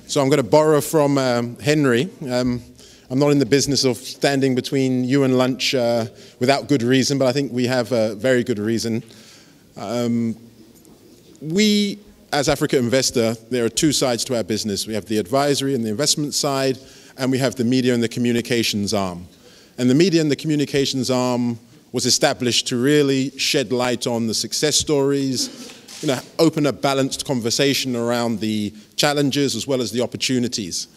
So I'm going to borrow from Henry. I'm not in the business of standing between you and lunch without good reason, but I think we have a very good reason. We, as Africa Investor, there are two sides to our business. We have the advisory and the investment side, and we have the media and the communications arm. And the media and the communications arm was established to really shed light on the success stories, open a balanced conversation around the challenges as well as the opportunities.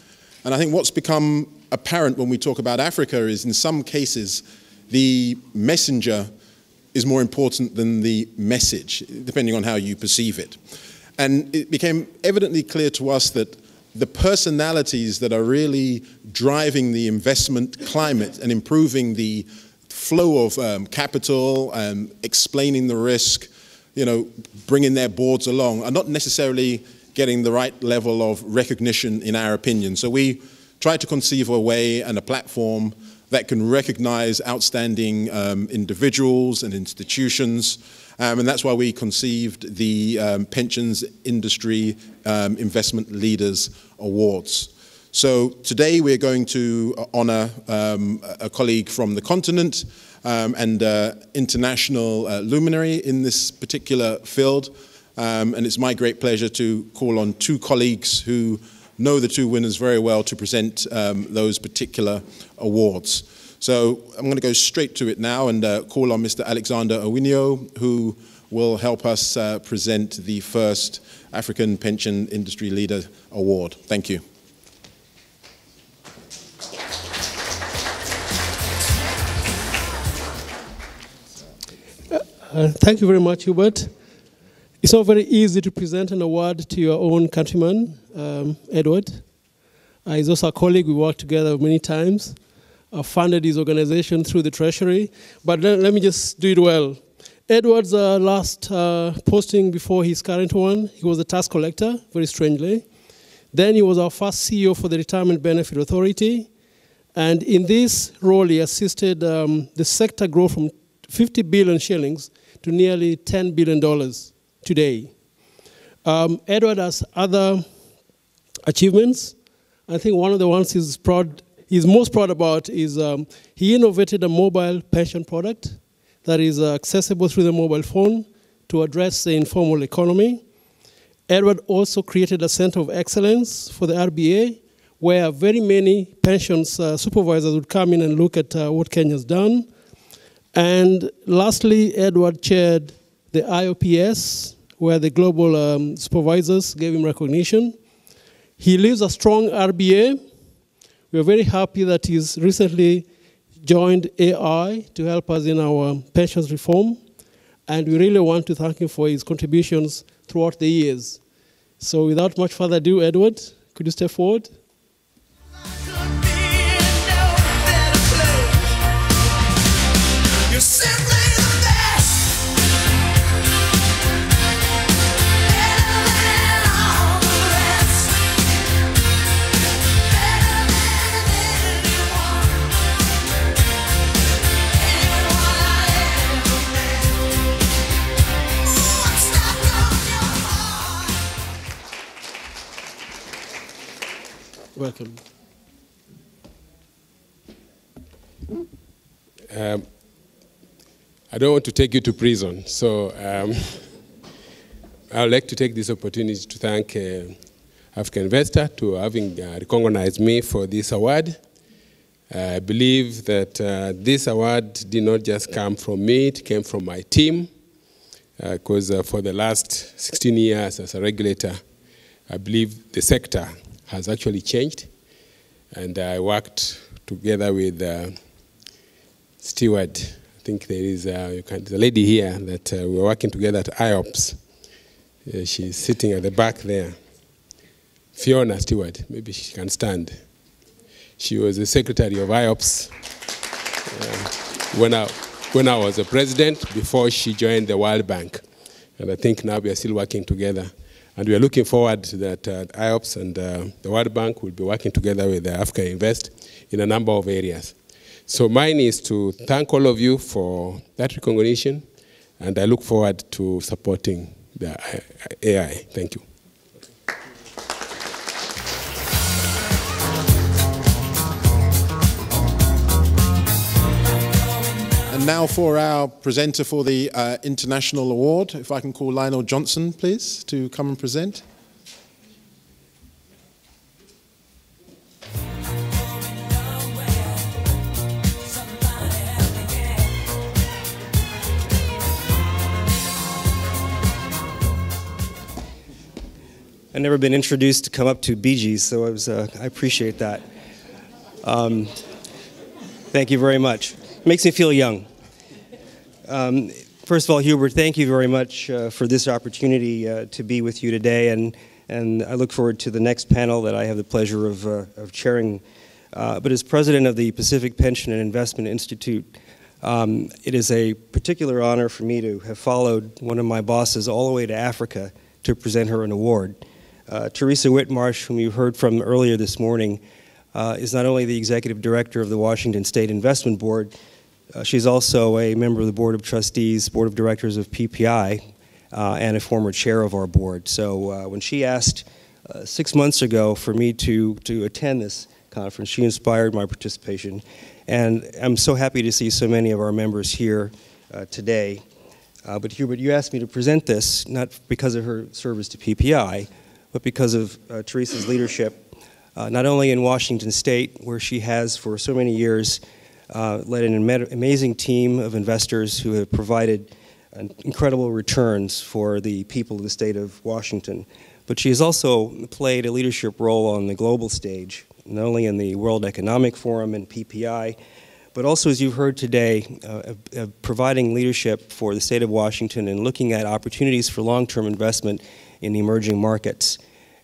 And I think what's become apparent when we talk about Africa is, in some cases, the messenger is more important than the message, depending on how you perceive it. And it became evidently clear to us that the personalities that are really driving the investment climate and improving the flow of capital and explaining the risk, bringing their boards along, are not necessarily getting the right level of recognition in our opinion. So we try to conceive a way and a platform that can recognize outstanding individuals and institutions, and that's why we conceived the Pensions Industry Investment Leaders Awards. So today we're going to honor a colleague from the continent and international luminary in this particular field. And it's my great pleasure to call on two colleagues who know the two winners very well to present those particular awards. So I'm going to go straight to it now and call on Mr. Alexander Owinio, who will help us present the first African Pension Industry Leader Award. Thank you. Thank you very much, Hubert. It's not very easy to present an award to your own countryman, Edward. He's also a colleague. We worked together many times. I funded his organization through the Treasury. But let me just do it well. Edward's last posting before his current one, he was a tax collector, very strangely. Then he was our first CEO for the Retirement Benefit Authority. And in this role, he assisted the sector grow from 50 billion shillings to nearly $10 billion today. Edward has other achievements. I think one of the ones he's most proud about is he innovated a mobile pension product that is accessible through the mobile phone to address the informal economy. Edward also created a center of excellence for the RBA, where very many pensions supervisors would come in and look at what Kenya's done. And lastly, Edward chaired the IOPS, where the global supervisors gave him recognition. He leaves a strong RBA. We are very happy that he's recently joined AI to help us in our pensions reform. And we really want to thank him for his contributions throughout the years. So without much further ado, Edward, could you step forward? Welcome. I don't want to take you to prison, so I would like to take this opportunity to thank African Investor to having recognized me for this award. I believe that this award did not just come from me, it came from my team, because for the last 16 years as a regulator, I believe the sector has actually changed, and I worked together with Stewart. I think there is a lady here that we're working together at IOPS. She's sitting at the back there. Fiona Stewart, maybe she can stand. She was the secretary of IOPS when I was the president, before she joined the World Bank. And I think now we are still working together. And we are looking forward that IOPS and the World Bank will be working together with Africa Invest in a number of areas. So mine is to thank all of you for that recognition, and I look forward to supporting the AI. Thank you. now for our presenter for the International Award, if I can call Lionel Johnson, please, to come and present. I've never been introduced to come up to Bee Gees, so I appreciate that. Thank you very much. It makes me feel young. First of all, Hubert, thank you very much for this opportunity to be with you today, and I look forward to the next panel that I have the pleasure of chairing. But as president of the Pacific Pension and Investment Institute, it is a particular honor for me to have followed one of my bosses all the way to Africa to present her an award. Teresa Whitmarsh, whom you heard from earlier this morning, is not only the executive director of the Washington State Investment Board, she's also a member of the Board of Trustees, Board of Directors of PPI, and a former chair of our board. So when she asked 6 months ago for me to attend this conference, she inspired my participation. And I'm so happy to see so many of our members here today. But Hubert, you asked me to present this, not because of her service to PPI, but because of Teresa's leadership, not only in Washington State, where she has for so many years led an amazing team of investors who have provided incredible returns for the people of the state of Washington, but she has also played a leadership role on the global stage, not only in the World Economic Forum and PPI, but also, as you've heard today, providing leadership for the state of Washington and looking at opportunities for long-term investment in the emerging markets.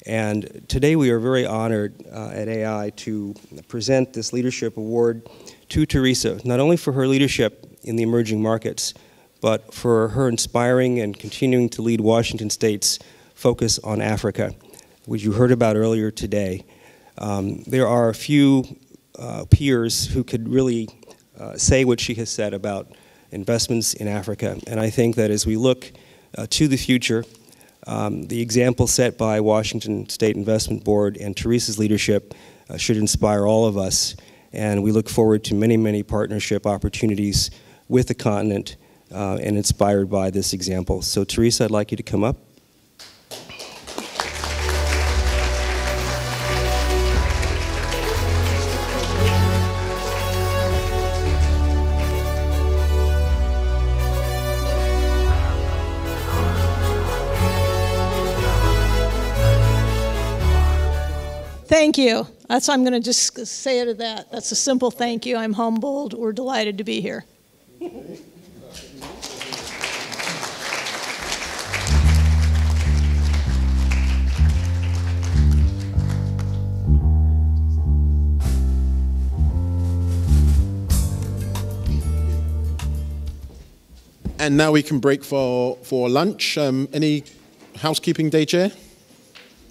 And today we are very honored at AI to present this leadership award to Teresa, not only for her leadership in the emerging markets, but for her inspiring and continuing to lead Washington State's focus on Africa, which you heard about earlier today. There are a few peers who could really say what she has said about investments in Africa. And I think that as we look to the future, the example set by Washington State Investment Board and Teresa's leadership should inspire all of us. And we look forward to many, many partnership opportunities with the continent and inspired by this example. So Teresa, I'd like you to come up. Thank you. I'm going to just say it to that. That's a simple thank you. I'm humbled. We're delighted to be here. And now we can break for lunch. Any housekeeping, day chair?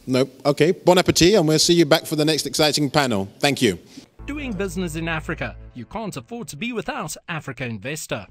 Nope. Okay. Bon appetit, and we'll see you back for the next exciting panel. Thank you. Doing business in Africa. You can't afford to be without Africa Investor.